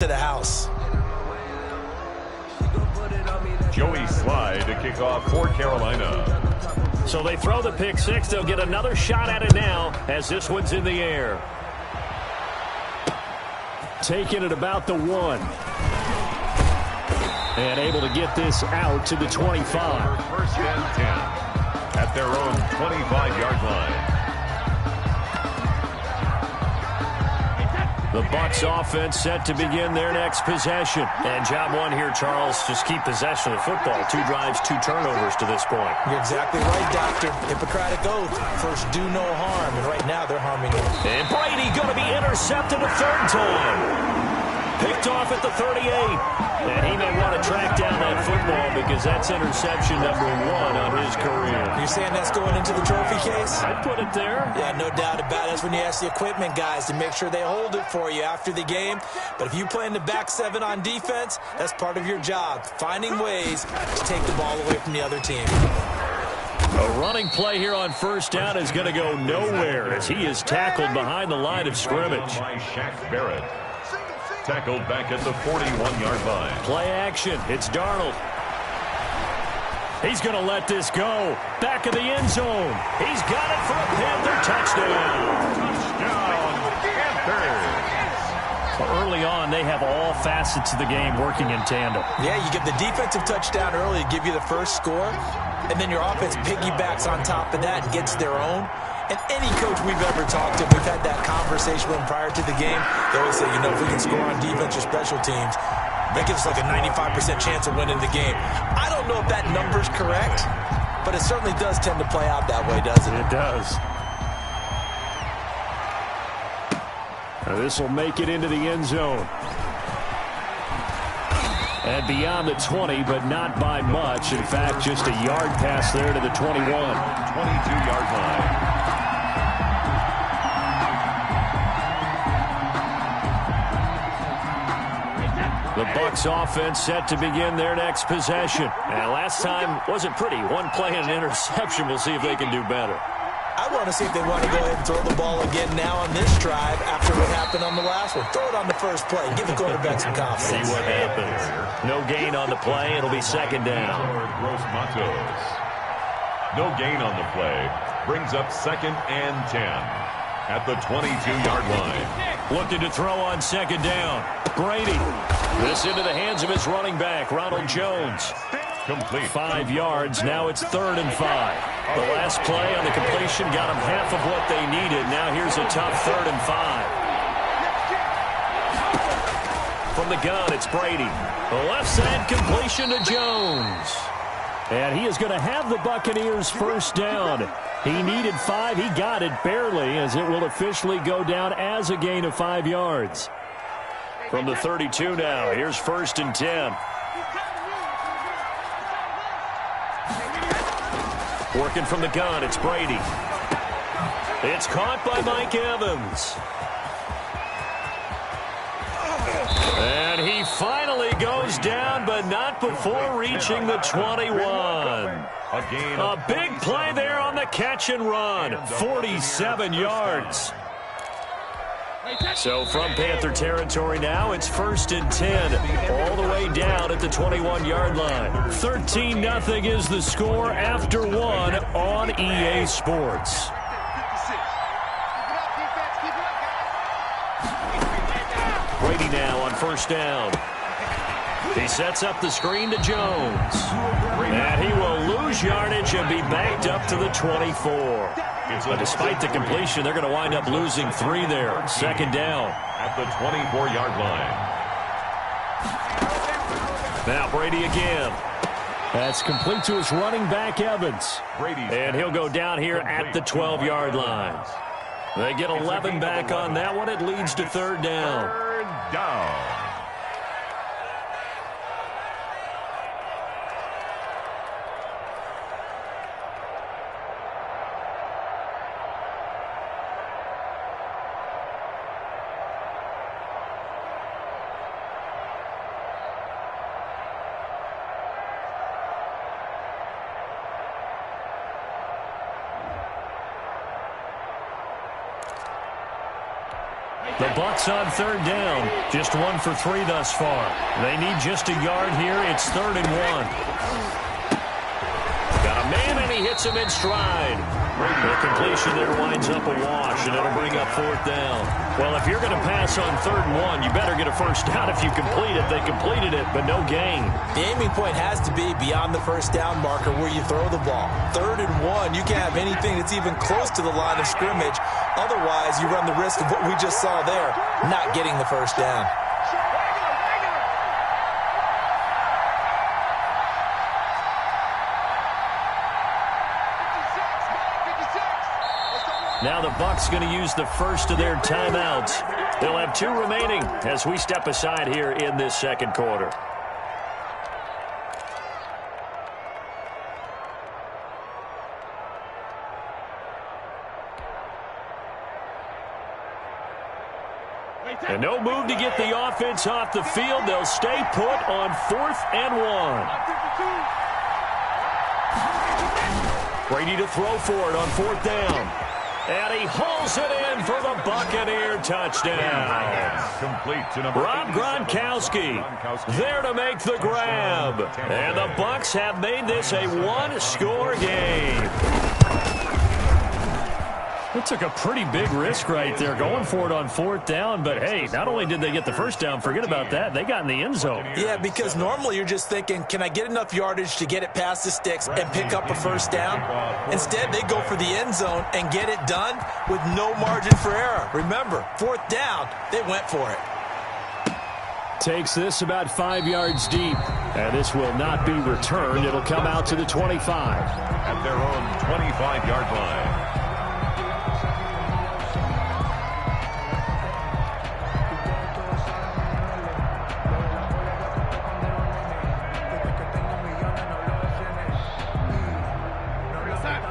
to the house. Joey Slye to kick off for Carolina. So they throw the pick six. They'll get another shot at it now as this one's in the air. Taking it about the 1. And able to get this out to the 25. First and 10 at their own 25-yard line. The Bucs offense set to begin their next possession. And job one here, Charles, just keep possession of the football. 2 drives, 2 turnovers to this point. You're exactly right, Doctor. Hippocratic oath. First, do no harm. And right now, they're harming him. And Brady going to be intercepted a 3rd time. Picked off at the 38. And he may want to track down that football because that's interception number 1 on his career. You're saying that's going into the trophy case? I'd put it there. Yeah, no doubt about it. That's when you ask the equipment guys to make sure they hold it for you after the game. But if you play in the back 7 on defense, that's part of your job. Finding ways to take the ball away from the other team. A running play here on first down is going to go nowhere as he is tackled behind the line of scrimmage. By Shaq Barrett. Tackled back at the 41-yard line. Play action. It's Darnold. He's going to let this go. Back of the end zone. He's got it for a Panther touchdown. Touchdown, Panthers. Well, early on, they have all facets of the game working in tandem. Yeah, you get the defensive touchdown early to give you the first score, and then your offense piggybacks on top of that and gets their own. And any coach we've ever talked to, we've had that conversation with them prior to the game. They always say, you know, if we can score on defense or special teams, that gives us like a 95% chance of winning the game. I don't know if that number's correct, but it certainly does tend to play out that way, doesn't it? It does. This will make it into the end zone. And beyond the 20, but not by much. In fact, just a yard pass there to the 21. 22-yard line. The Bucs offense set to begin their next possession. And last time wasn't pretty. 1 play and an interception. We'll see if they can do better. I want to see if they want to go ahead and throw the ball again now on this drive after what happened on the last one. Throw it on the first play. Give the quarterback some confidence. See what happens. No gain on the play. It'll be 2nd down. Gross Matos. No gain on the play. Brings up 2nd and 10 at the 22-yard line. Looking to throw on 2nd down. Brady. This into the hands of his running back, Ronald Jones. Complete. 5 yards. Now it's 3rd and 5. The last play on the completion got them half of what they needed. Now here's a tough 3rd and 5. From the gun, it's Brady. The left side completion to Jones. And he is going to have the Buccaneers first down. He needed 5. He got it barely, as it will officially go down as a gain of 5 yards. From the 32 now, here's 1st and 10. Working from the gun, it's Brady. It's caught by Mike Evans. And he finally goes down, but not before reaching the 21. A big play there on the catch and run. 47 yards. So from Panther territory now, it's 1st and 10, all the way down at the 21-yard line. 13-0 is the score after 1 on EA Sports. Brady now on 1st down. He sets up the screen to Jones. And he will lose yardage and be backed up to the 24. But despite the completion, they're going to wind up losing 3 there. 2nd down. At the 24-yard line. Now Brady again. That's complete to his running back, Evans. And he'll go down here at the 12-yard line. They get 11 back on that one. It leads to 3rd down. 3rd down. The Bucs on third down. Just 1 for 3 thus far. They need just a yard here. It's 3rd and 1. Got a man, and he hits him in stride. The completion there winds up a wash, and it'll bring up 4th down. Well, if you're going to pass on 3rd and 1, you better get a first down if you complete it. They completed it, but no gain. The aiming point has to be beyond the first down marker where you throw the ball. 3rd and 1, you can't have anything that's even close to the line of scrimmage. Otherwise, you run the risk of what we just saw there, not getting the first down. Now the Bucs going to use the first of their timeouts. They'll have 2 remaining as we step aside here in this second quarter. And no move to get the offense off the field. They'll stay put on 4th and 1. Brady to throw for it on 4th down. And he hauls it in for the Buccaneer touchdown. Complete to number Rob Gronkowski there to make the grab. And the Bucs have made this a 1-score game. It took a pretty big risk right there going for it on 4th down. But, hey, not only did they get the first down, forget about that, they got in the end zone. Yeah, because normally you're just thinking, can I get enough yardage to get it past the sticks and pick up a first down? Instead, they go for the end zone and get it done with no margin for error. Remember, 4th down, they went for it. Takes this about 5 yards deep. And this will not be returned. It'll come out to the 25. At their own 25-yard line.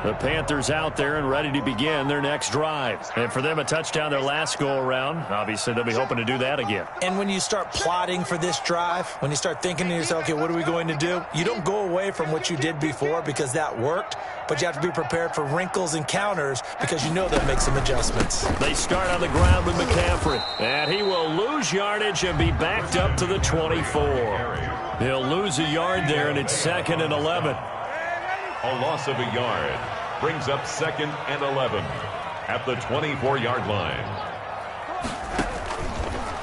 The Panthers out there and ready to begin their next drive. And for them, a touchdown their last go-around. Obviously, they'll be hoping to do that again. And when you start plotting for this drive, when you start thinking to yourself, okay, what are we going to do? You don't go away from what you did before because that worked, but you have to be prepared for wrinkles and counters because you know they'll make some adjustments. They start on the ground with McCaffrey. And he will lose yardage and be backed up to the 24. He'll lose a yard there, and it's 2nd and 11. A loss of a yard brings up 2nd and 11 at the 24-yard line.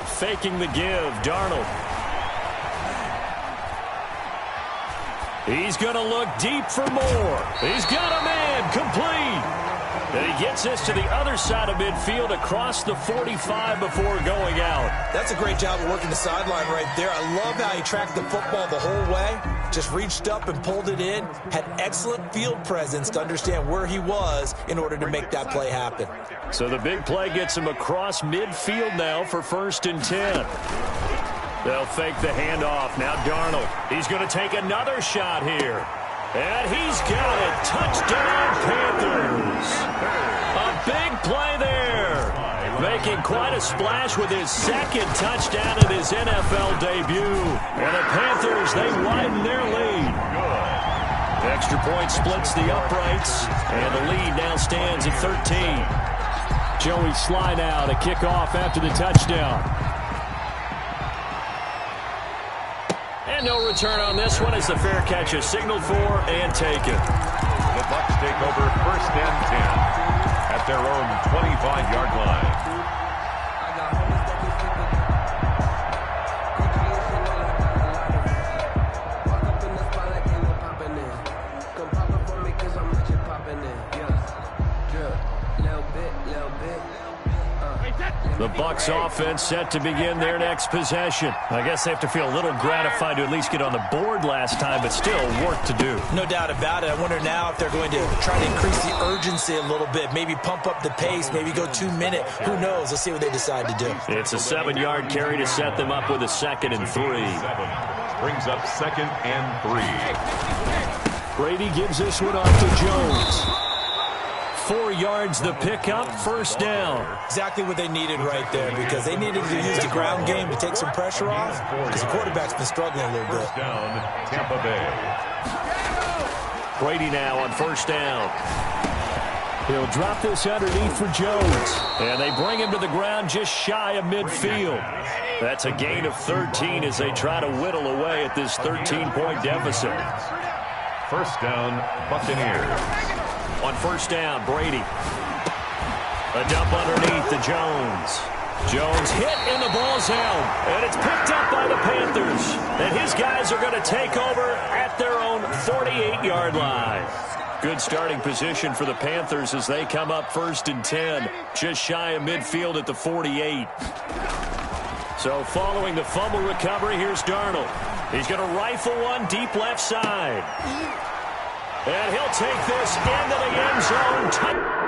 Faking the give, Darnold. He's going to look deep for more. He's got a man, complete. And he gets this to the other side of midfield across the 45 before going out. That's a great job of working the sideline right there. I love how he tracked the football the whole way. Just reached up and pulled it in. Had excellent field presence to understand where he was in order to make that play happen. So the big play gets him across midfield now for 1st and 10. They'll fake the handoff. Now Darnold. He's going to take another shot here. And he's got it. Touchdown, Panthers. A big play there. Making quite a splash with his 2nd touchdown in his NFL debut. And the Panthers, they widen their lead. Extra point splits the uprights. And the lead now stands at 13. Joey Sly now to kick off after the touchdown. And no return on this one as the fair catch is signaled for and taken. The Bucs take over 1st and 10 at their own 25-yard line. The Bucs offense set to begin their next possession. I guess they have to feel a little gratified to at least get on the board last time, but still work to do. No doubt about it. I wonder now if they're going to try to increase the urgency a little bit, maybe pump up the pace, maybe go 2-minute. Who knows? Let's see what they decide to do. It's a 7-yard carry to set them up with a 2nd and 3. Brings up 2nd and 3. Brady gives this one off to Jones. 4 yards the pickup, 1st down. Exactly what they needed right there because they needed to use the ground game to take some pressure off because the quarterback's been struggling a little bit. First down, Tampa Bay. Brady now on 1st down. He'll drop this underneath for Jones. And they bring him to the ground just shy of midfield. That's a gain of 13 as they try to whittle away at this 13-point deficit. First down, Buccaneers. On first down, Brady. A dump underneath to Jones. Jones hit and the ball's out. And it's picked up by the Panthers. And his guys are going to take over at their own 48-yard line. Good starting position for the Panthers as they come up 1st and 10. Just shy of midfield at the 48. So following the fumble recovery, here's Darnold. He's going to rifle one deep left side. And he'll take this into the end zone.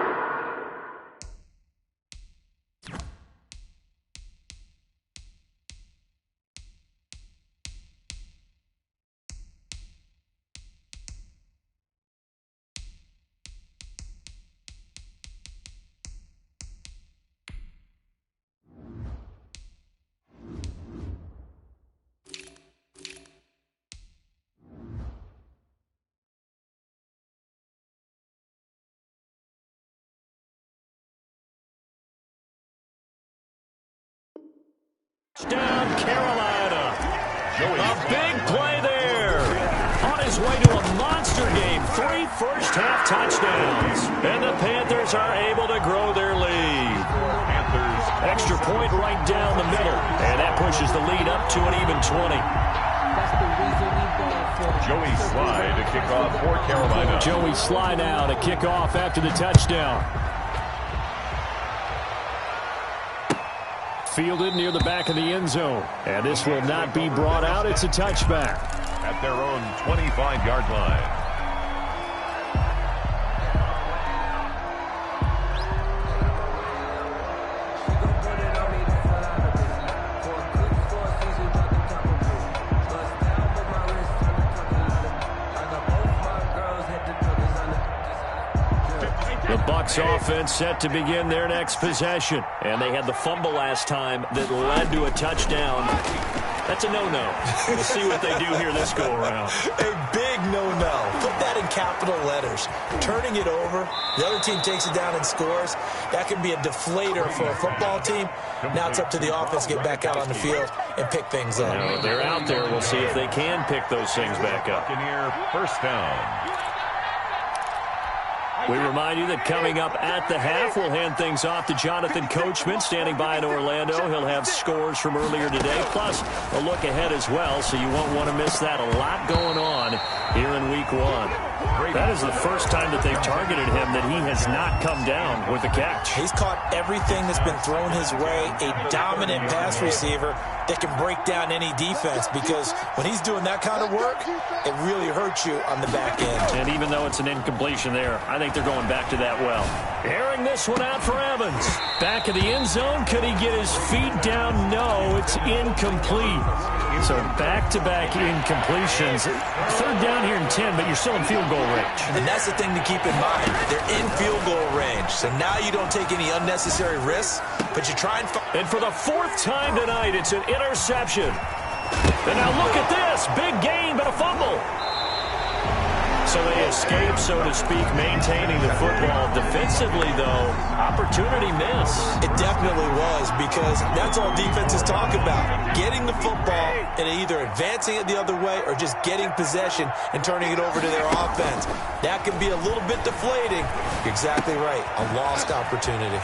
Down Carolina. A big play there. On his way to a monster game. 3 first-half touchdowns. And the Panthers are able to grow their lead. Panthers extra point right down the middle. And that pushes the lead up to an even 20. Joey Sly to kick off for Carolina. Joey Sly now to kick off after the touchdown. Fielded near the back of the end zone. And this will not be brought out. It's a touchback. At their own 25-yard line. The Bucs offense set to begin their next possession. And they had the fumble last time that led to a touchdown. That's a no-no. We'll see what they do here this go-around. A big no-no. Put that in capital letters. Turning it over, the other team takes it down and scores. That can be a deflator for a football team. Now it's up to the offense to get back out on the field and pick things up. They're out there. We'll see if they can pick those things back up. Buccaneer first down. We remind you that coming up at the half, we'll hand things off to Jonathan Coachman standing by in Orlando. He'll have scores from earlier today, plus a look ahead as well, so you won't want to miss that. A lot going on here in Week 1. That is the first time that they've targeted him that he has not come down with a catch. He's caught everything that's been thrown his way, a dominant pass receiver that can break down any defense, because when he's doing that kind of work, it really hurts you on the back end. And even though it's an incompletion there, I think they're going back to that well. Airing this one out for Evans. Back of the end zone. Could he get his feet down? No, it's incomplete. So back-to-back incompletions. Third down here in 10, but you're still in field goal range. And that's the thing to keep in mind. They're in field goal range. So now you don't take any unnecessary risks, but you try and... And for the 4th time tonight, it's an interception. And now look at this. Big gain, but a fumble. So they escape, so to speak, maintaining the football. Defensively, though, opportunity miss. It definitely was, because that's all defenses talk about. Getting the football and either advancing it the other way or just getting possession and turning it over to their offense. That can be a little bit deflating. You're exactly right. A lost opportunity.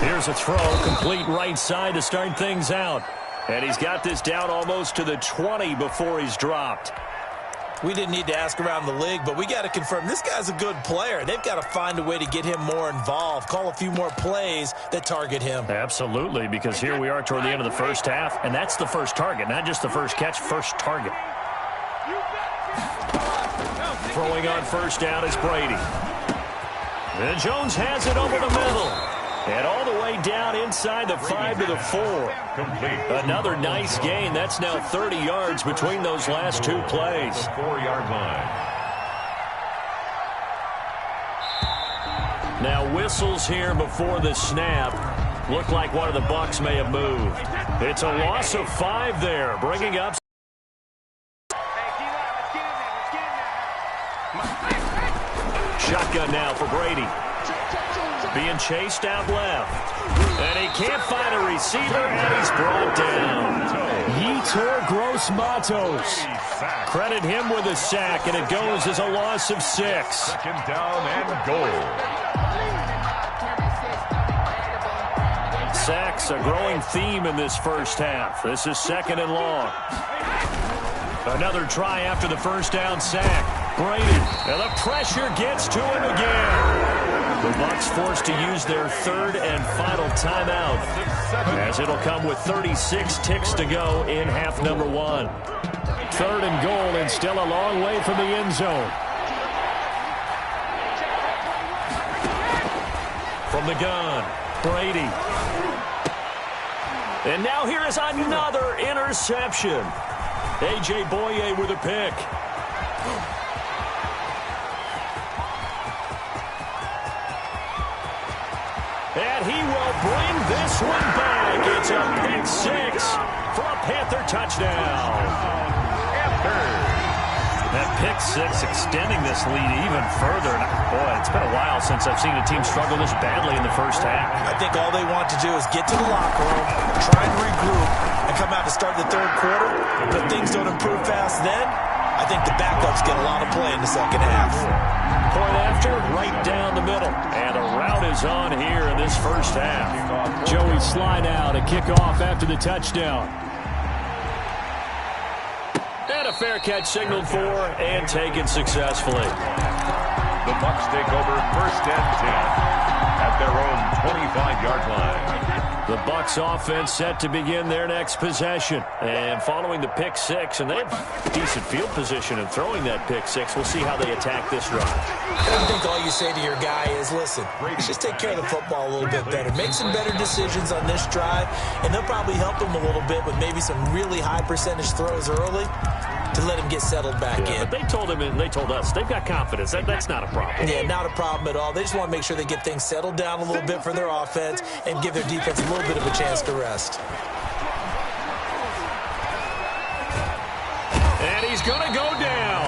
Here's a throw, complete right side to start things out. And he's got this down almost to the 20 before he's dropped. We didn't need to ask around the league, but we got to confirm this guy's a good player. They've got to find a way to get him more involved, call a few more plays that target him. Absolutely, because here we are toward the end of the first half, and that's the first target, not just the first catch, first target. Throwing on first down is Brady. And Jones has it over the middle. And all the way down inside the 5 to the 4. Another nice gain. That's now 30 yards between those last 2 plays. 4-yard line. Now whistles here before the snap. Look like one of the Bucs may have moved. It's a loss of 5 there, bringing up. Shotgun now for Brady. being chased out left. And he can't find a receiver, and he's brought down. Yetur Gross-Matos. Credit him with a sack, and it goes as a loss of 6. Second down and goal. Sacks, a growing theme in this first half. This is 2nd and long. Another try after the first down sack. Brady, and the pressure gets to him again. The Bucs forced to use their 3rd and final timeout, as it'll come with 36 ticks to go in half number 1. 3rd and goal, and still a long way from the end zone. From the gun, Brady. And now here is another interception. A.J. Boye with a pick. And he will bring this one back. It's a pick 6 for a Panther touchdown. That pick 6 extending this lead even further. Boy, it's been a while since I've seen a team struggle this badly in the first half. I think all they want to do is get to the locker room, try and regroup, and come out to start the 3rd quarter. But if things don't improve fast then, I think the backups get a lot of play in the second half. Point after, right down the middle. And a route is on here in this first half. Joey slide out, a kickoff after the touchdown. And a fair catch signaled for and taken successfully. The Bucs take over 1st and 10 at their own 25-yard line. The Bucs offense set to begin their next possession. And following the pick 6, and they have decent field position in throwing that pick 6. We'll see how they attack this drive. I think all you say to your guy is, listen, just take care of the football a little bit better. Make some better decisions on this drive, and they'll probably help him a little bit with maybe some really high percentage throws early to let him get settled back in. But they told him and they told us they've got confidence. That's not a problem. Yeah, not a problem at all. They just want to make sure they get things settled down a little bit for their offense and give their defense a little bit of a chance to rest. And he's going to go down.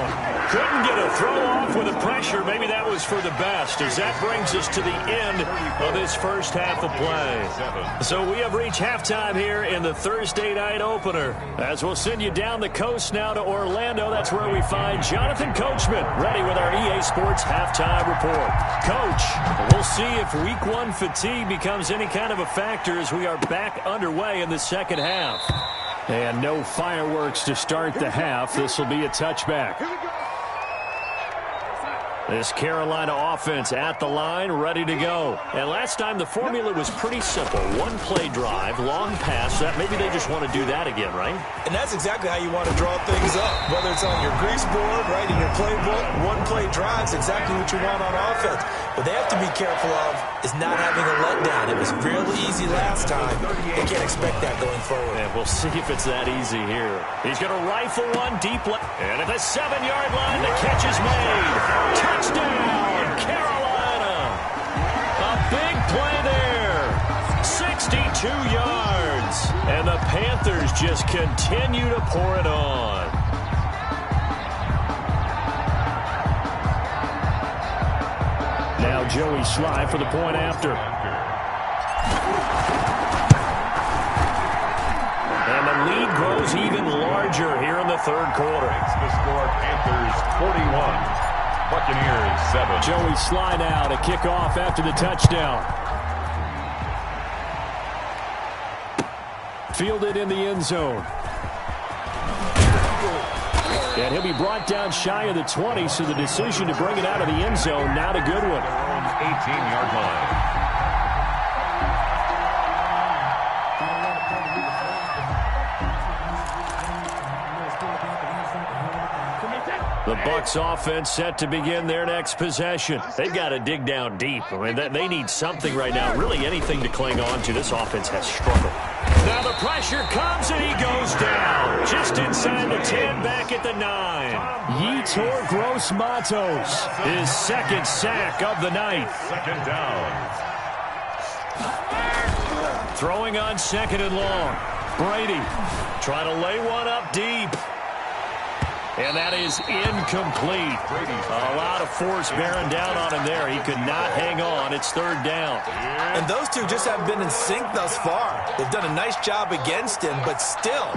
Couldn't get a throw off with the pressure. Maybe that was for the best, as that brings us to the end of this first half of play. So we have reached halftime here in the Thursday night opener. As we'll send you down the coast now to Orlando, that's where we find Jonathan Coachman ready with our EA Sports halftime report. Coach, we'll see if week 1 fatigue becomes any kind of a factor as we are back underway in the second half. And no fireworks to start the half. This will be a touchback. This Carolina offense at the line, ready to go. And last time the formula was pretty simple. 1-play drive, long pass. That maybe they just want to do that again, right? And that's exactly how you want to draw things up. Whether it's on your grease board, right, in your playbook, 1-play drives, exactly what you want on offense. What they have to be careful of is not having a letdown. It was really easy last time. They can't expect that going forward. And we'll see if it's that easy here. He's going to rifle one deep left. And at the 7-yard line, the catch is made. Touchdown, Carolina. A big play there. 62 yards. And the Panthers just continue to pour it on. Now Joey Sly for the point after. And the lead grows even larger here in the 3rd quarter. The score, Panthers 41, Buccaneers 7. Joey Sly now to kick off after the touchdown. Fielded in the end zone. And he'll be brought down shy of the 20, so the decision to bring it out of the end zone, not a good one. 18-yard line. The Bucs offense set to begin their next possession. They've got to dig down deep. I mean, they need something right now, really anything to cling on to. This offense has struggled. Now the pressure comes and he goes down. Just inside the 10, back at the 9. Yetur Gross-Matos, his 2nd sack of the night. 2nd down. Throwing on 2nd and long. Brady trying to lay one up deep. And that is incomplete. A lot of force bearing down on him there. He could not hang on. It's third down. And those two just haven't been in sync thus far. They've done a nice job against him, but still,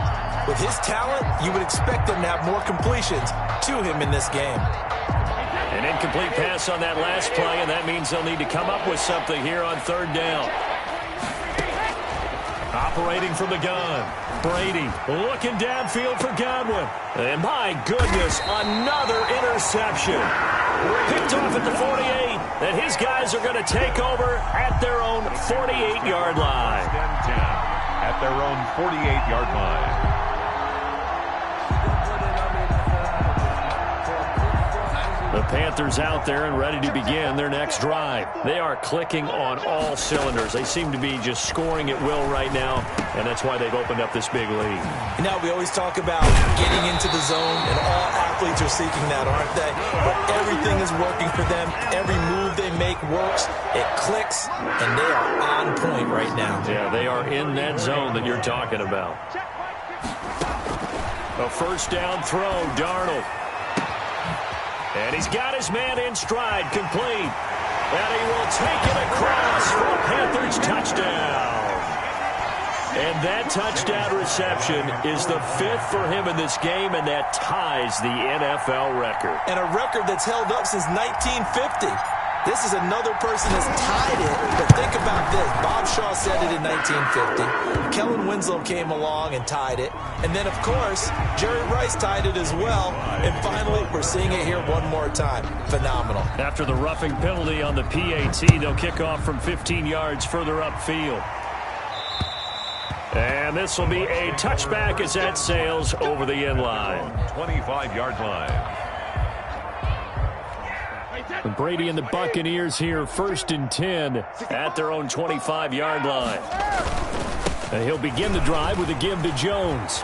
with his talent, you would expect them to have more completions to him in this game. An incomplete pass on that last play, and that means they'll need to come up with something here on third down. Operating from the gun. Brady looking downfield for Godwin. And my goodness, another interception. Picked off at the 48, and his guys are going to take over at their own 48-yard line. At their own 48-yard line. The Panthers out there and ready to begin their next drive. They are clicking on all cylinders. They seem to be just scoring at will right now, and that's why they've opened up this big lead. Now, we always talk about getting into the zone, and all athletes are seeking that, aren't they? But everything is working for them. Every move they make works. It clicks, and they are on point right now. Yeah, they are in that zone that you're talking about. A first down throw, Darnold. And he's got his man in stride, complete. And he will take it across for a Panthers touchdown. And that touchdown reception is the 5th for him in this game, and that ties the NFL record. And a record that's held up since 1950. This is another person that's tied it, but think about this. Bob Shaw said it in 1950. Kellen Winslow came along and tied it. And then, of course, Jerry Rice tied it as well. And finally, we're seeing it here one more time. Phenomenal. After the roughing penalty on the PAT, they'll kick off from 15 yards further upfield. And this will be a touchback as that sails over the end line. 25-yard line. Brady and the Buccaneers here, 1st and 10 at their own 25-yard line. And he'll begin the drive with a give to Jones.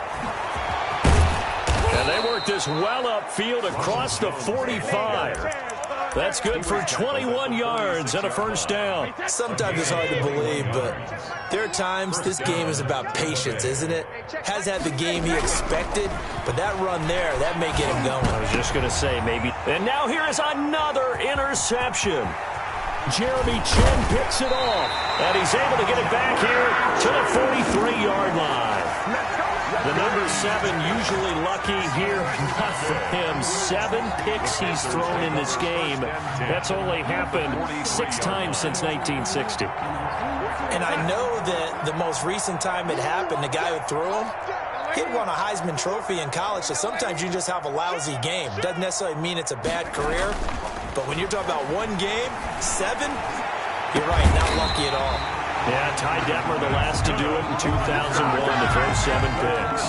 And they work this well upfield across the 45. That's good for 21 yards and a first down. Sometimes it's hard to believe, but there are times this game is about patience, isn't it? Has had the game he expected, but that run there, that may get him going. I was just going to say maybe. And now here is another interception. Jeremy Chin picks it off, and he's able to get it back here to the 43-yard line. The number 7 usually lucky here, not for him. 7 picks he's thrown in this game. That's only happened 6 times since 1960. And I know that the most recent time it happened, the guy who threw him, he'd won a Heisman Trophy in college, so sometimes you just have a lousy game. Doesn't necessarily mean it's a bad career, but when you're talking about one game, 7, you're right, not lucky at all. Yeah, Ty Detmer the last to do it in 2001 to throw 7 picks.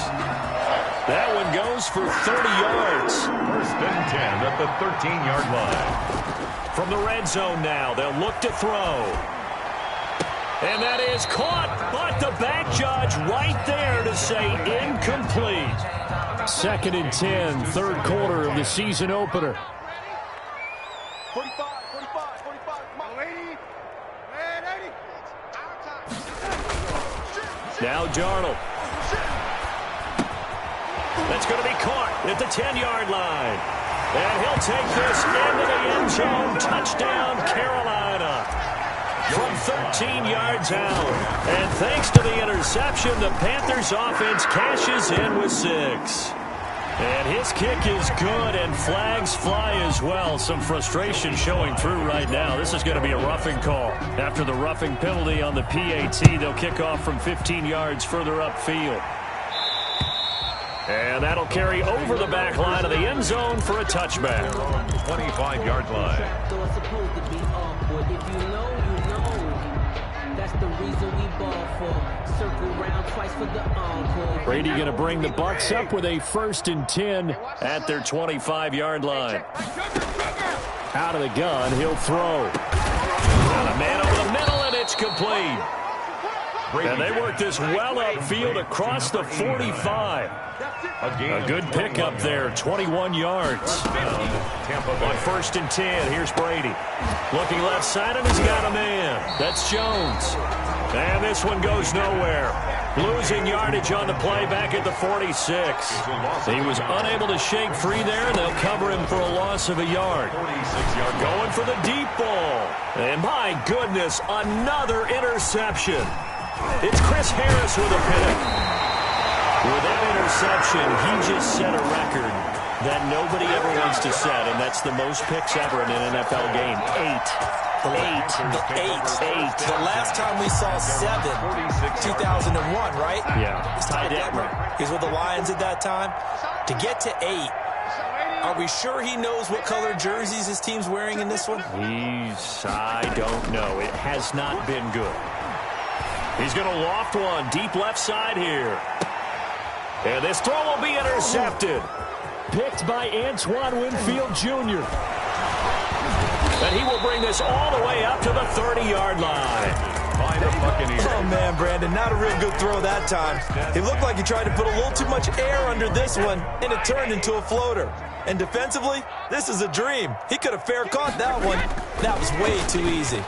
That one goes for 30 yards. 1st and 10 at the 13-yard line. From the red zone now, they'll look to throw. And that is caught, but the back judge right there to say incomplete. 2nd and 10, 3rd quarter of the season opener. 45, come on, lady. Man, 80. Now Darnold. That's going to be caught at the 10-yard line. And he'll take this into the end zone. Touchdown, Carolina. From 13 yards out. And thanks to the interception, the Panthers offense cashes in with 6. And his kick is good, and flags fly as well. Some frustration showing through right now. This is going to be a roughing call. After the roughing penalty on the PAT, they'll kick off from 15 yards further upfield. And that'll carry over the back line of the end zone for a touchback. 25-yard line. So it's supposed to be awkward. If you know, you know. That's the reason we ball for. Circle round twice for the encore. Brady going to bring the Bucs up with a 1st and 10 at their 25-yard line. Out of the gun, he'll throw. Got a man over the middle, and it's complete. And they work this well upfield across the 45. A good pickup there, 21 yards. On 1st and 10, here's Brady. Looking left side, and he's got a man. That's Jones. And this one goes nowhere. Losing yardage on the play back at the 46. He was unable to shake free there, and they'll cover him for a loss of a yard. Going for the deep ball. And my goodness, another interception. It's Chris Harris with a pick. With that interception, he just set a record that nobody ever wants to set, and that's the most picks ever in an NFL game. 8. The last time we saw 7, 2001, right? Yeah. Ty Detmer. He's with the Lions at that time. To get to 8, are we sure he knows what color jerseys his team's wearing in this one? I don't know. It has not been good. He's going to loft one deep left side here. And this throw will be intercepted. Picked by Antoine Winfield Jr. And he will bring this all the way up to the 30-yard line. By the Buccaneers. Oh, man, Brandon, not a real good throw that time. It looked like he tried to put a little too much air under this one, and it turned into a floater. And defensively, this is a dream. He could have fair caught that one. That was way too easy.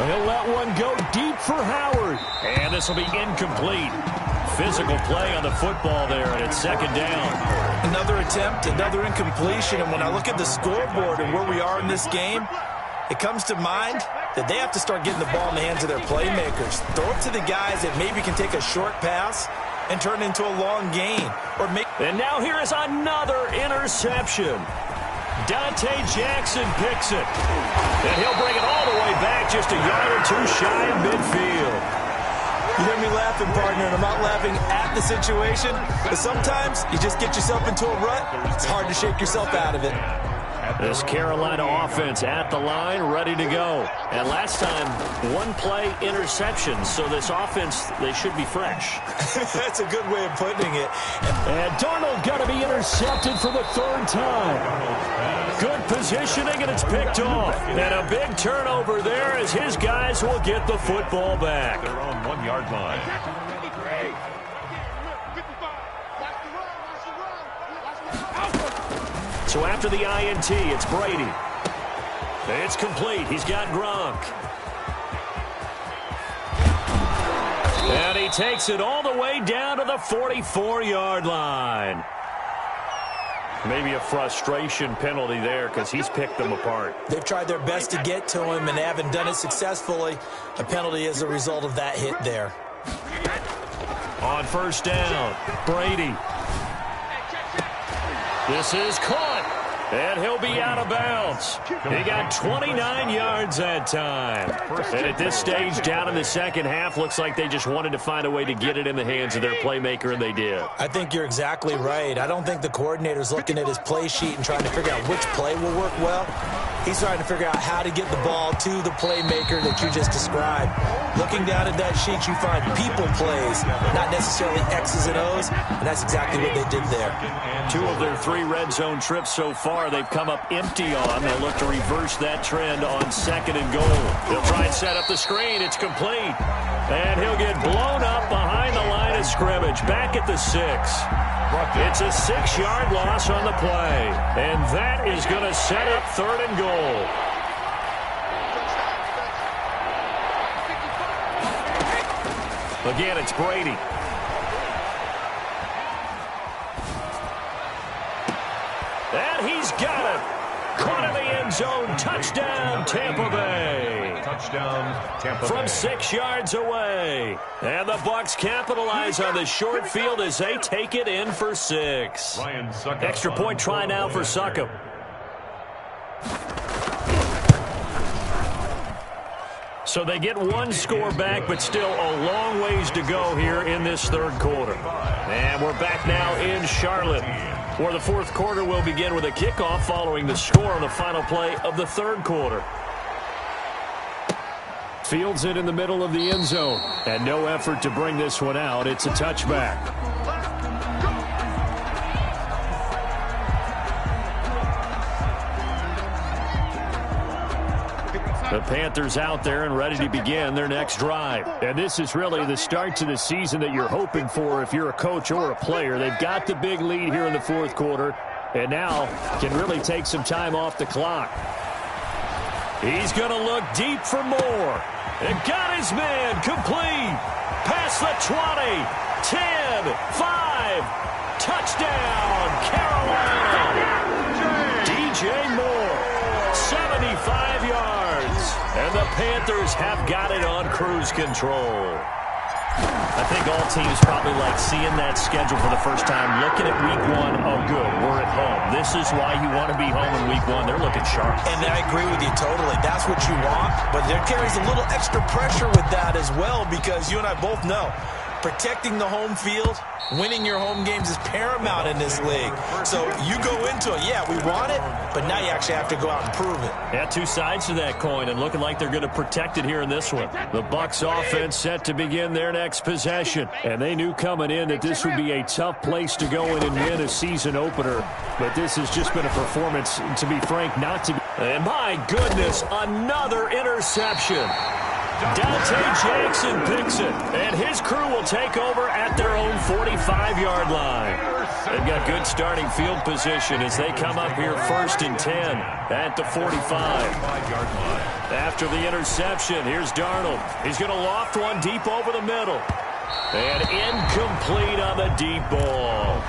He'll let one go deep for Howard. And this will be incomplete. Physical play on the football there, and it's 2nd down. Another attempt, another incompletion, and when I look at the scoreboard and where we are in this game, it comes to mind that they have to start getting the ball in the hands of their playmakers. Throw it to the guys that maybe can take a short pass and turn it into a long gain. And now here is another interception. Dante Jackson picks it. And he'll bring it all the way back just a yard or two shy of midfield. You hear me laughing, partner, and I'm not laughing at the situation, but sometimes you just get yourself into a rut. It's hard to shake yourself out of it. This Carolina offense at the line, ready to go. And last time, 1-play interception, so this offense, they should be fresh. That's a good way of putting it. And Darnold going to be intercepted for the 3rd time. Good positioning, and it's picked off. And a big turnover there as his guys will get the football back. Their own 1-yard line. So after the INT, it's Brady. It's complete. He's got Gronk. And he takes it all the way down to the 44-yard line. Maybe a frustration penalty there because he's picked them apart. They've tried their best to get to him and haven't done it successfully. A penalty as a result of that hit there. On 1st down, Brady. This is caught, and he'll be out of bounds. He got 29 yards that time. And at this stage, down in the second half, looks like they just wanted to find a way to get it in the hands of their playmaker, and they did. I think you're exactly right. I don't think the coordinator's looking at his play sheet and trying to figure out which play will work well. He's trying to figure out how to get the ball to the playmaker that you just described. Looking down at that sheet, you find people plays, not necessarily X's and O's, and that's exactly what they did there. 2 of their 3 red zone trips so far, they've come up empty on. They'll look to reverse that trend on 2nd and goal. They'll try and set up the screen. It's complete. And he'll get blown up behind the line of scrimmage, back at the 6. It's a 6-yard loss on the play. And that is going to set up 3rd and goal. Again, it's Brady. And he's got it. Caught in the end zone. Touchdown, Tampa Bay. Touchdown, Tampa Bay. From 6 yards away. And the Bucs capitalize on the short field as they take it in for 6. Extra point try now for Succop. So they get 1 score back, but still a long ways to go here in this 3rd quarter. And we're back now in Charlotte, where the 4th quarter will begin with a kickoff following the score on the final play of the 3rd quarter. Fields it in the middle of the end zone, and no effort to bring this one out. It's a touchback. The Panthers out there and ready to begin their next drive. And this is really the start to the season that you're hoping for if you're a coach or a player. They've got the big lead here in the fourth quarter and now can really take some time off the clock. He's going to look deep for more. And got his man complete. Past the 20, 10, 5. Touchdown, Carolina. DJ Moore, 75 yards. And the Panthers have got it on cruise control. I think all teams probably like seeing that schedule for the first time, looking at week one. Oh, good, we're at home. This is why you want to be home in week one. They're looking sharp. And I agree with you totally. That's what you want, but there carries a little extra pressure with that as well because you and I both know protecting the home field, winning your home games is paramount in this league. So you go into it, yeah, we want it, but now you actually have to go out and prove it. Yeah, two sides to that coin, and looking like they're going to protect it here in this one. The Bucs offense set to begin their next possession, and they knew coming in that this would be a tough place to go in and win a season opener, but this has just been a performance, to be frank, not to be. And my goodness, another interception. Dante Jackson picks it, and his crew will take over at their own 45-yard line. They've got good starting field position as they come up here 1st and 10 at the 45. After the interception, here's Darnold. He's going to loft one deep over the middle. And incomplete on the deep ball.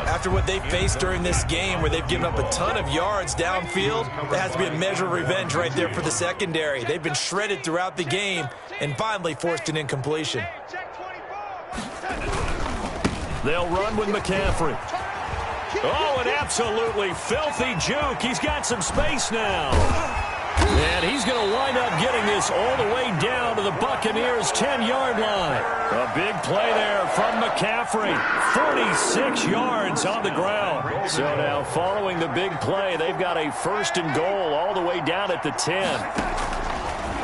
After what they faced during this game where they've given up a ton of yards downfield, there has to be a measure of revenge right there for the secondary. They've been shredded throughout the game and finally forced an incompletion. They'll run with McCaffrey. Oh, an absolutely filthy juke. He's got some space now. And he's going to wind up getting this all the way down to the Buccaneers' 10-yard line. A big play there from McCaffrey. 46 yards on the ground. So now following the big play, they've got a 1st and goal all the way down at the 10.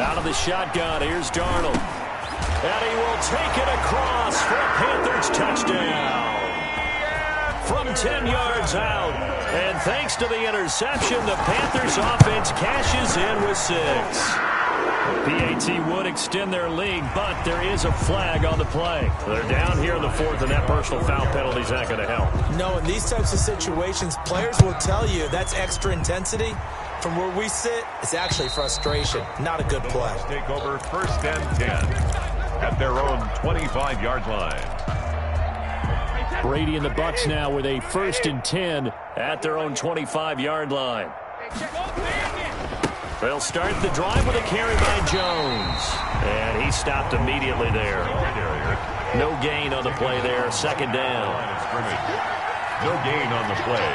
Out of the shotgun, here's Darnold. And he will take it across for a Panthers touchdown. From 10 yards out. And thanks to the interception, the Panthers offense cashes in with 6. PAT would extend their lead, but there is a flag on the play. They're down here in the 4th, and that personal foul penalty is not going to help. No, in these types of situations, players will tell you that's extra intensity. From where we sit, it's actually frustration. Not a good play. Take over 1st and 10 at their own 25-yard line. Brady and the Bucs now with a 1st and 10 at their own 25-yard line. They'll start the drive with a carry by Jones. And he stopped immediately there. No gain on the play there. 2nd down. No gain on the play.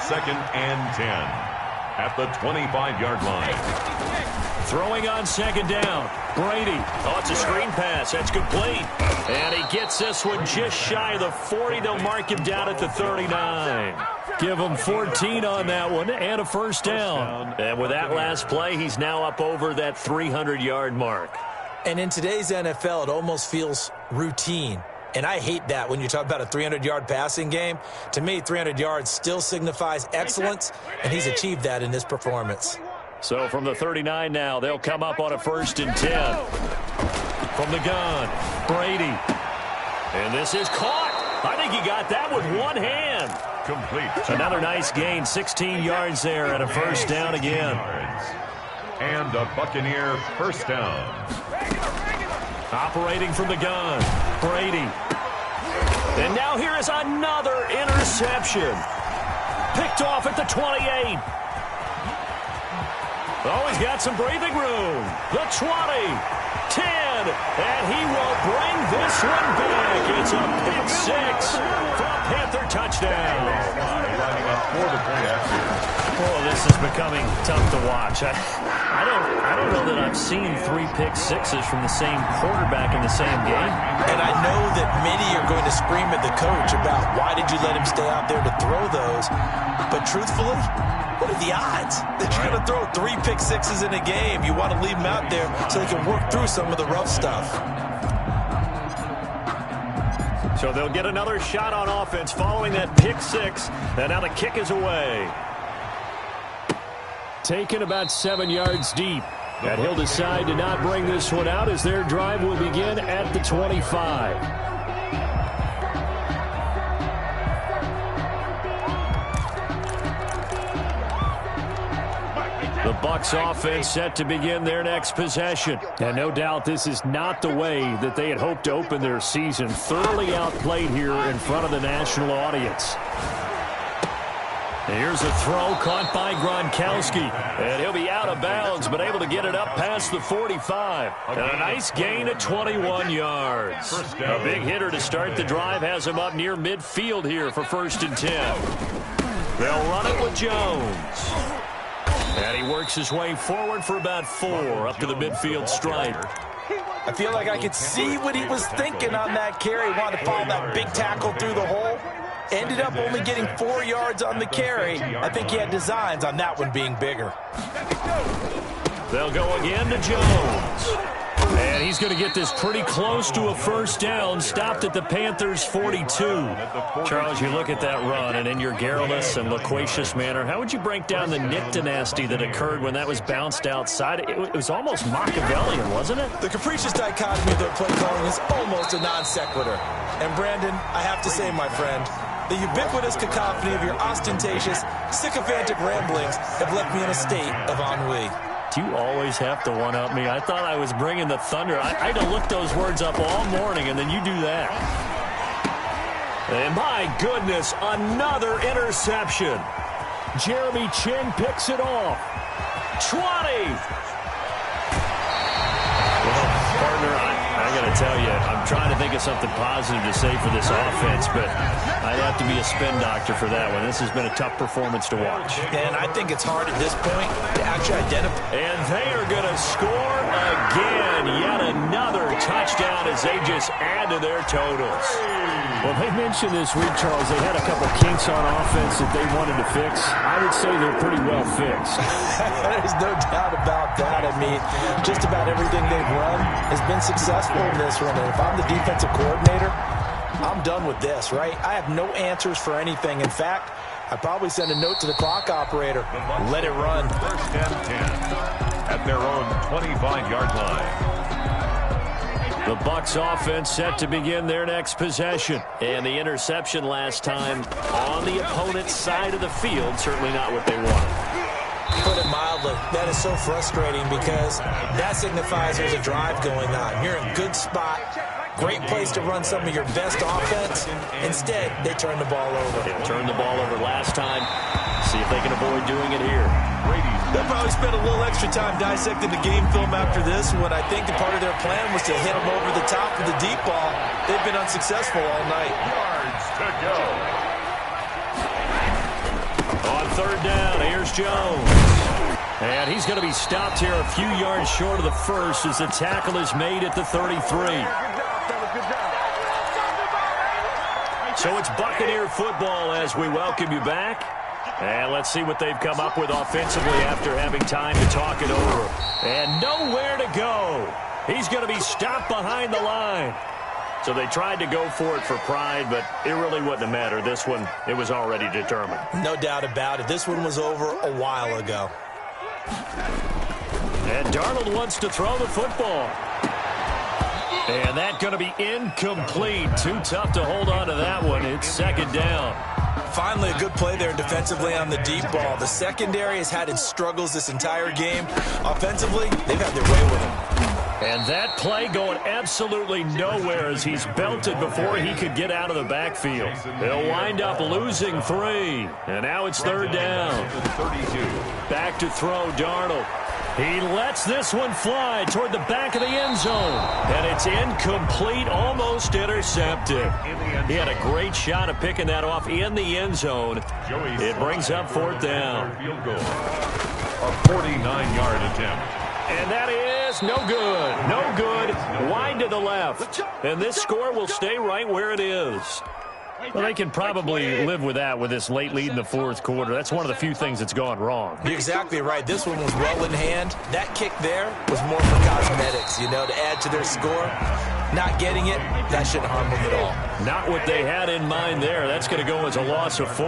2nd and 10 at the 25-yard line. Throwing on 2nd down. Brady. Oh, it's a screen pass. That's complete. And he gets this one just shy of the 40. They'll mark him down at the 39. Give him 14 on that one and a 1st down. And with that last play, he's now up over that 300-yard mark. And in today's NFL, it almost feels routine. And I hate that when you talk about a 300-yard passing game. To me, 300 yards still signifies excellence, and he's achieved that in this performance. So from the 39 now, they'll come up on a 1st and 10. From the gun, Brady. And this is caught. I think he got that with one hand. Complete. Another nice gain, 16 yards there and a 1st down again. And a Buccaneer 1st down. Operating from the gun, Brady. And now here is another interception. Picked off at the 28. Oh, he's got some breathing room. The 20, 10, and he will bring this one back. It's a pick 6 for a Panther touchdown. Oh, this is becoming tough to watch. I don't know that I've seen 3 pick sixes from the same quarterback in the same game. And I know that many are going to scream at the coach about why did you let him stay out there to throw those. But truthfully, what are the odds that you're going to throw 3 pick sixes in a game? You want to leave them out there so they can work through some of the rough stuff. So they'll get another shot on offense following that pick 6. And now the kick is away. Taken about 7 yards deep. And he'll decide to not bring this one out as their drive will begin at the 25. The Bucs offense set to begin their next possession. And no doubt this is not the way that they had hoped to open their season. Thoroughly outplayed here in front of the national audience. Here's a throw caught by Gronkowski. And he'll be out of bounds, but able to get it up past the 45. And a nice gain of 21 yards. A big hitter to start the drive has him up near midfield here for 1st and 10. They'll run it with Jones. And he works his way forward for about 4 up to the midfield stripe. I feel like I could see what he was thinking on that carry. Wanted to follow that big tackle through the hole. Ended up only getting 4 yards on the carry. I think he had designs on that one being bigger. They'll go again to Jones. And he's going to get this pretty close to a 1st down. Stopped at the Panthers' 42. Charles, you look at that run, and in your garrulous and loquacious manner, how would you break down the Nick dynasty that occurred when that was bounced outside? It was almost Machiavellian, wasn't it? The capricious dichotomy of their play calling is almost a non sequitur. And Brandon, I have to say, my friend, the ubiquitous cacophony of your ostentatious, sycophantic ramblings have left me in a state of ennui. Do you always have to one-up me? I thought I was bringing the thunder. I had to look those words up all morning, and then you do that. And my goodness, another interception. Jeremy Chin picks it off. 20. Well, partner, I got to tell you, I'm trying to think of something positive to say for this offense, but I'd have to be a spin doctor for that one. This has been a tough performance to watch. And I think it's hard at this point to actually identify. And they are going to score again. Yet another touchdown as they just add to their totals. Well, they mentioned this week, Charles, they had a couple kinks on offense that they wanted to fix. I would say they're pretty well fixed. There's no doubt about that. I mean, just about everything they've run has been successful in this one. And if I'm the defensive coordinator, I'm done with this, right? I have no answers for anything. In fact, I'd probably send a note to the clock operator. Let it run. 1st and 10 at their own 25-yard line. The Bucs offense set to begin their next possession. And the interception last time on the opponent's side of the field, certainly not what they wanted. Put it mildly, that is so frustrating because that signifies there's a drive going on. You're in a good spot, great place to run some of your best offense. Instead, they turn the ball over. They turned the ball over last time. See if they can avoid doing it here. They'll probably spend a little extra time dissecting the game film after this one. I think that part of their plan was to hit them over the top of the deep ball. They've been unsuccessful all night. Yards to go. On 3rd down, here's Jones. And he's going to be stopped here a few yards short of the first as the tackle is made at the 33. So it's Buccaneer football as we welcome you back. And let's see what they've come up with offensively after having time to talk it over. And nowhere to go. He's going to be stopped behind the line. So they tried to go for it for pride, but it really wouldn't have mattered. This one, it was already determined. No doubt about it. This one was over a while ago. And Darnold wants to throw the football. And that's going to be incomplete. Too tough to hold on to that one. It's 2nd down. Finally, a good play there defensively on the deep ball. The secondary has had its struggles this entire game. Offensively, they've had their way with him. And that play going absolutely nowhere as he's belted before he could get out of the backfield. They'll wind up losing 3. And now it's 3rd down. Back to throw Darnold. He lets this one fly toward the back of the end zone. And it's incomplete, almost intercepted. He had a great shot at picking that off in the end zone. It brings up 4th down. Field goal. A 49-yard attempt. And that is no good. No good. Wide to the left. And this score will stay right where it is. Well, they can probably live with that with this late lead in the 4th quarter. That's one of the few things that's gone wrong. You're exactly right. This one was well in hand. That kick there was more for cosmetics, you know, to add to their score. Not getting it, that shouldn't harm them at all. Not what they had in mind there. That's going to go as a loss of 4.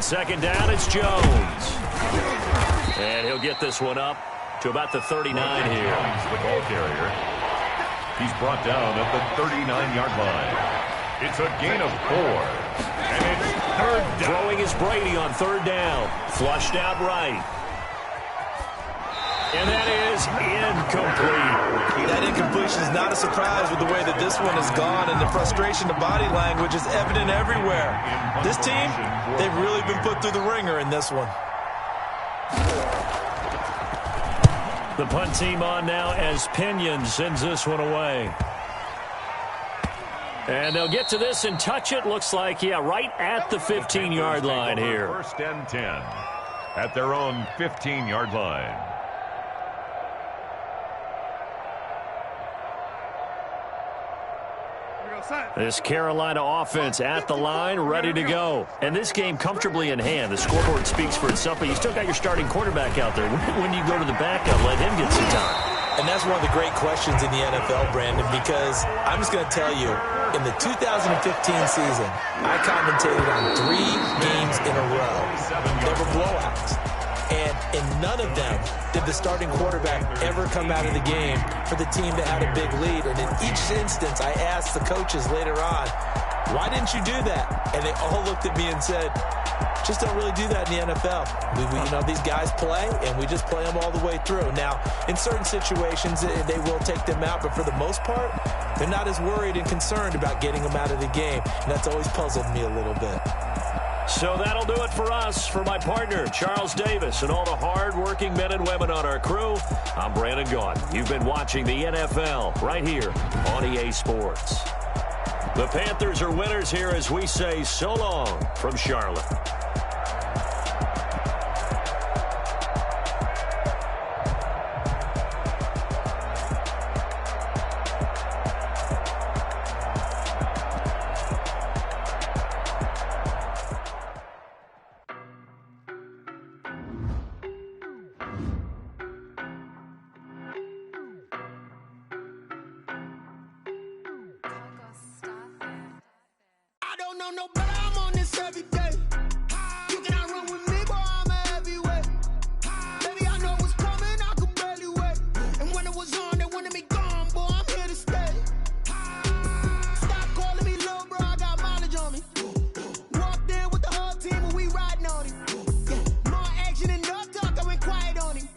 second down, it's Jones. And he'll get this one up to about the 39 here. The ball carrier. He's brought down at the 39-yard line. It's a gain of 4. And it's third down. Throwing is Brady on third down. Flushed out right. And that is incomplete. That incompletion is not a surprise with the way that this one has gone, and the frustration, the body language is evident everywhere. This team, they've really been put through the ringer in this one. The punt team on now as Pinion sends this one away. And they'll get to this and touch it. Looks like, yeah, right at the 15-yard line here. First and 10 at their own 15-yard line. This Carolina offense at the line, ready to go. And this game comfortably in hand. The scoreboard speaks for itself, but you still got your starting quarterback out there. When do you go to the backup, let him get some time? And that's one of the great questions in the NFL, Brandon, because I'm just going to tell you, in the 2015 season, I commentated on 3 games in a row. They were blowouts. And in none of them did the starting quarterback ever come out of the game for the team that had a big lead. And in each instance, I asked the coaches later on, why didn't you do that? And they all looked at me and said, just don't really do that in the NFL. You know, these guys play, and we just play them all the way through. Now, in certain situations, they will take them out, but for the most part, they're not as worried and concerned about getting them out of the game. And that's always puzzled me a little bit. So that'll do it for us. For my partner, Charles Davis, and all the hard-working men and women on our crew, I'm Brandon Gaudin. You've been watching the NFL right here on EA Sports. The Panthers are winners here as we say so long from Charlotte. No, but I'm on this every day. You cannot run with me, boy, I'm a heavyweight. Baby, I know what's coming, I could barely wait. And when it was on, they wanted me gone, boy, I'm here to stay. Stop calling me little bro, I got mileage on me. Walked in with the whole team and we riding on him. Yeah, more action and no talk, I went quiet on him.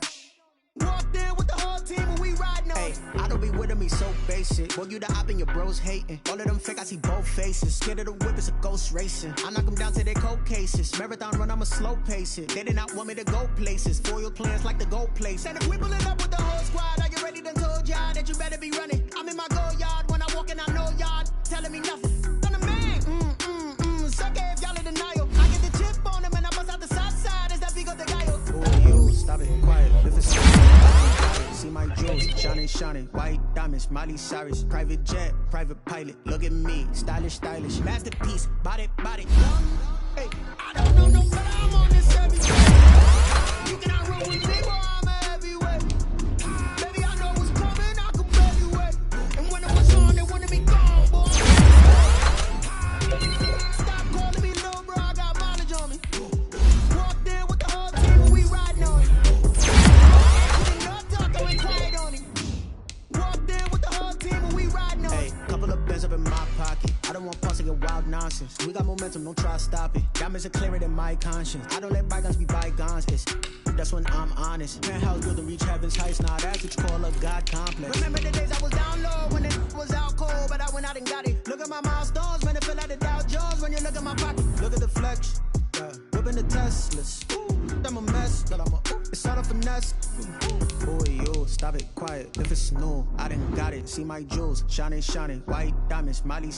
Walked in with the whole team and we riding on him. I don't be with me so basic. Boy, you the op and your bros hating. All of them fake, I see both faces. Scared of the whip, it's a ghost racing. I knock them down to their cold cases. Marathon run, I'ma slow pace it. They did not want me to go places. Foil plans like the go place. And if we pulling up with the whole squad, are you ready? Done told y'all that you better be running. I'm in my go yard when I walk in, I know y'all telling me nothing. I'm the man. Suck it if y'all in denial. I get the chip on them and I bust out the south side. Is that Vigo de Gallo? Oh, you stop it, quiet. If it's see my jewels, shining, white diamonds, Miley Cyrus, private jet, private pilot, look at me, stylish, masterpiece, body, hey, I don't know no better, I'm on this every day. You cannot run with me, boy, I'm a heavyweight. Baby, I know what's coming, I could barely wait. And when it was on, they wanted me gone, boy. Stop calling me little bro, I got mileage on me. Walked in with the whole team and we riding on it. Quiet on him. Walked in with the whole team and we riding on it. Couple of bands up in my pocket. I don't want pussy and wild nonsense. We got momentum, don't try to stop it. Diamonds are clearer than my conscience. I don't let bygones be bygones. That's when I'm honest. Penthouse building reach heaven's heights. Now that's what you call a God complex. Remember the days I was down low when it was out cold, but I went out and got it. Look at my milestones, man, it feel like the Dow Jones when you look at my pocket. Look at the flex, whipping the Teslas. I'm a mess, but it's all a finesse. Boy, you stop it, quiet. If it's new, I done got it. See my jewels, shining, white diamonds, Miley.